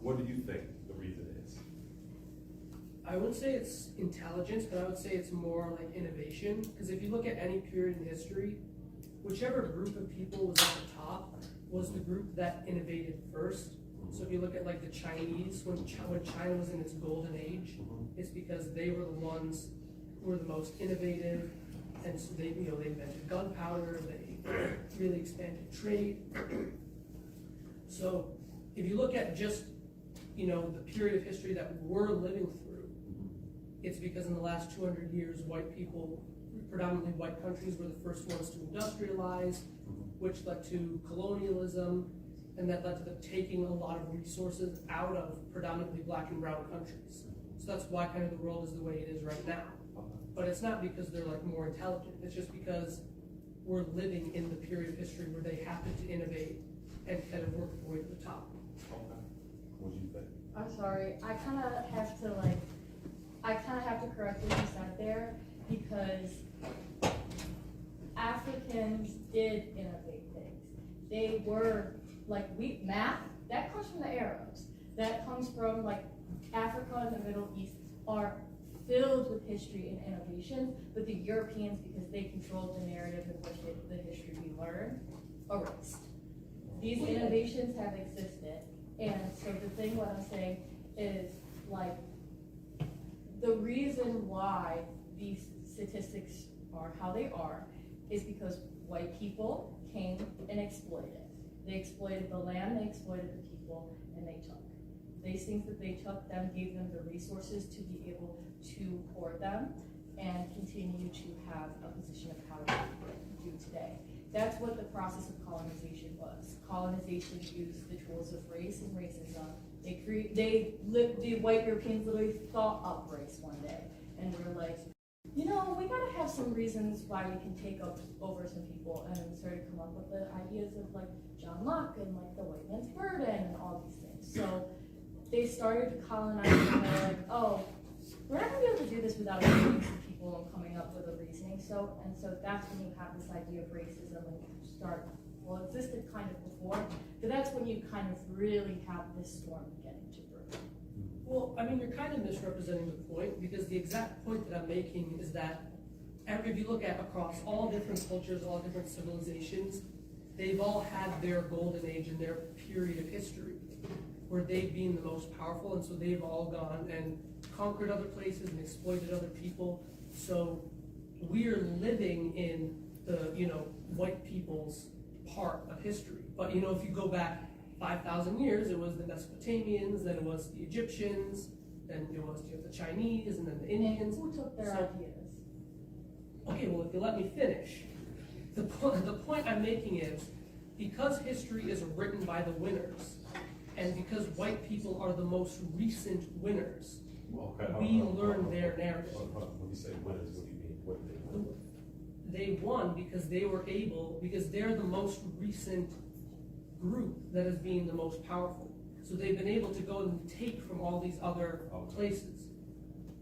What do you think the reason is? I wouldn't say it's intelligence, but I would say it's more like innovation. Because if you look at any period in history, whichever group of people was at the top was the group that innovated first. So if you look at like the Chinese, when China was in its golden age, it's because they were the ones who were the most innovative, and so they, they invented gunpowder, they really expanded trade. So if you look at just, the period of history that we're living through, it's because in the last 200 years, white people, predominantly white countries, were the first ones to industrialize, which led to colonialism, and that led to them taking a lot of resources out of predominantly black and brown countries. So that's why kind of the world is the way it is right now. But it's not because they're like more intelligent, it's just because we're living in the period of history where they happen to innovate and kind of work their way to the top. Okay. What do you think? I'm sorry, I kind of have to correct what you said there, because Africans did innovate things. They were math, that comes from the Arabs. That comes from Africa and the Middle East are filled with history and innovation, but the Europeans, because they controlled the narrative in which the history we learn, erased. These innovations have existed, and so what I'm saying is the reason why these statistics are how they are is because white people came and exploited. They exploited the land, they exploited the people, and they took. These things that they took gave them the resources to be able to hoard them and continue to have a position of power do today. That's what the process of colonization was. Colonization used the tools of race and racism. The white Europeans literally thought up race one day and were like, we gotta have some reasons why we can take over some people, and started to come up with the ideas of John Locke and the white man's burden and all these things. So they started to colonize, and they're like, oh, we're not gonna be able to do this without including some people and coming up with a reasoning. So that's when you have this idea of racism and it existed kind of before, but that's when you kind of really have this storm beginning to brew. Well, you're kind of misrepresenting the point, because the exact point that I'm making is that if you look at across all different cultures, all different civilizations, they've all had their golden age and their period of history where they've been the most powerful, and so they've all gone and conquered other places and exploited other people. So we're living in the white people's part of history. But if you go back 5,000 years, it was the Mesopotamians, then it was the Egyptians, then it was the Chinese, and then the Indians. Who took their ideas? Okay, well, if you let me finish, the point I'm making is, because history is written by the winners, and because white people are the most recent winners, we learn their narrative. When you say winners, what do you mean? What did they win? They won because because they're the most recent group that is being the most powerful. So they've been able to go and take from all these other places.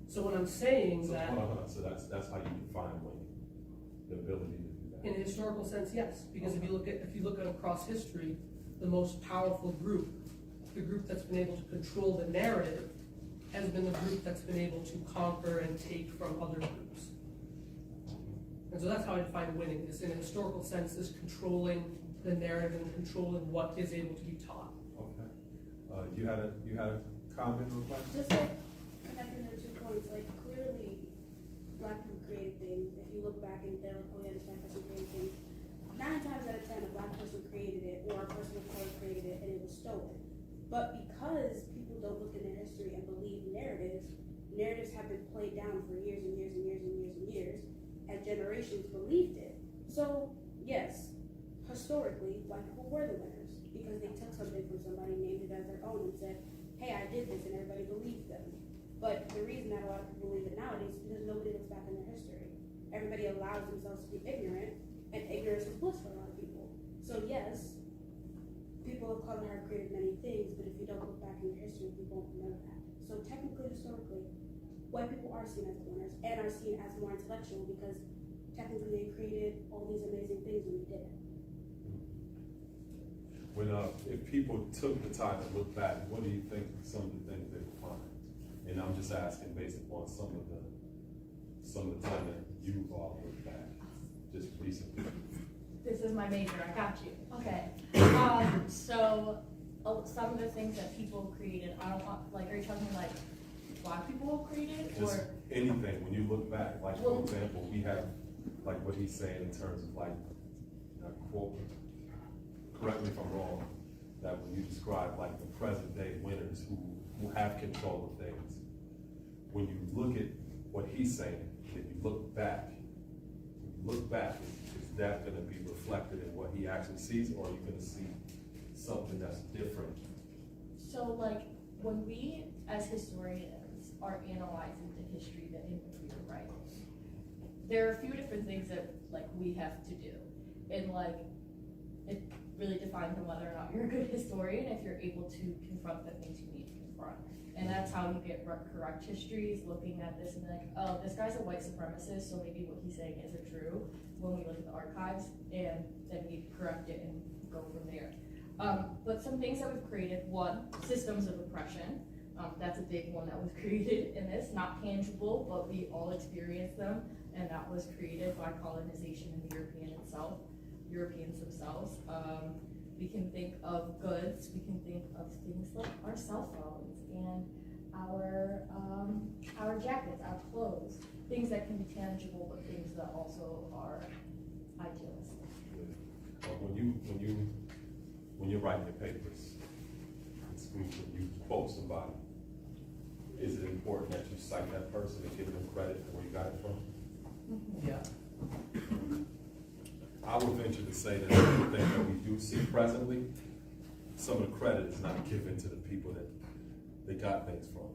So when I'm saying that, hold on. So that's how you define winning, the ability to do that. in a historical sense, yes, because if you look at across history, the most powerful group, the group that's been able to control the narrative, has been the group that's been able to conquer and take from other groups. And so that's how I define winning, is in a historical sense, is controlling the narrative and controlling what is able to be taught. Okay. You had a comment or question? Just connecting the 2 points, clearly black people created things. If you look back and they're like, oh yeah, this black person created things. 9 times out of 10, a black person created it, or a person of color created it, and it was stolen. But because people don't look in their history and believe narratives have been played down for years and years and years and years and years, and generations believed it. So yes, historically, white people were the winners because they took something from somebody, named it as their own, and said, hey, I did this, and everybody believed them. But the reason that a lot of people believe it nowadays is because nobody looks back in their history. Everybody allows themselves to be ignorant, and ignorance is bliss for a lot of people. So yes, people of color have created many things, but if you don't look back in your history, you won't know that. So technically, historically, white people are seen as the winners and are seen as more intellectual because technically they created all these amazing things when we did it. When, if people took the time to look back, what do you think some of the things they would find? And I'm just asking based upon some of the time that you've all looked back, just recently. This is my major, I got you. Okay. So some of the things that people created, I don't want, like, are you talking like Black people created Just or? anything, when you look back, like for example, we have, like what he's saying in terms of like, quote, correct me if I'm wrong, that when you describe like the present day winners who have control of things, when you look at what he's saying, if you look back, is that gonna be reflected in what he actually sees, or are you gonna see something that's different? So like when we as historians are analyzing the history that in which we are writing, there are a few different things that like we have to do. And like it really defines on whether or not you're a good historian if you're able to confront the things you need to confront. And that's how you get correct histories, looking at this and be like, oh, this guy's a white supremacist, so maybe what he's saying isn't true when we look at the archives, and then we correct it and go from there. But some things that we've created, one, systems of oppression. That's a big one that was created in this, not tangible, but we all experience them, and that was created by colonization in the Europeans themselves. We can think of goods, we can think of things like our cell phones and our jackets, our clothes, things that can be tangible, but things that also are idealistic. When you're writing your papers, in school, when you quote somebody, is it important that you cite that person and give them credit for where you got it from? Yeah. I would venture to say that everything that we do see presently, some of the credit is not given to the people that they got things from.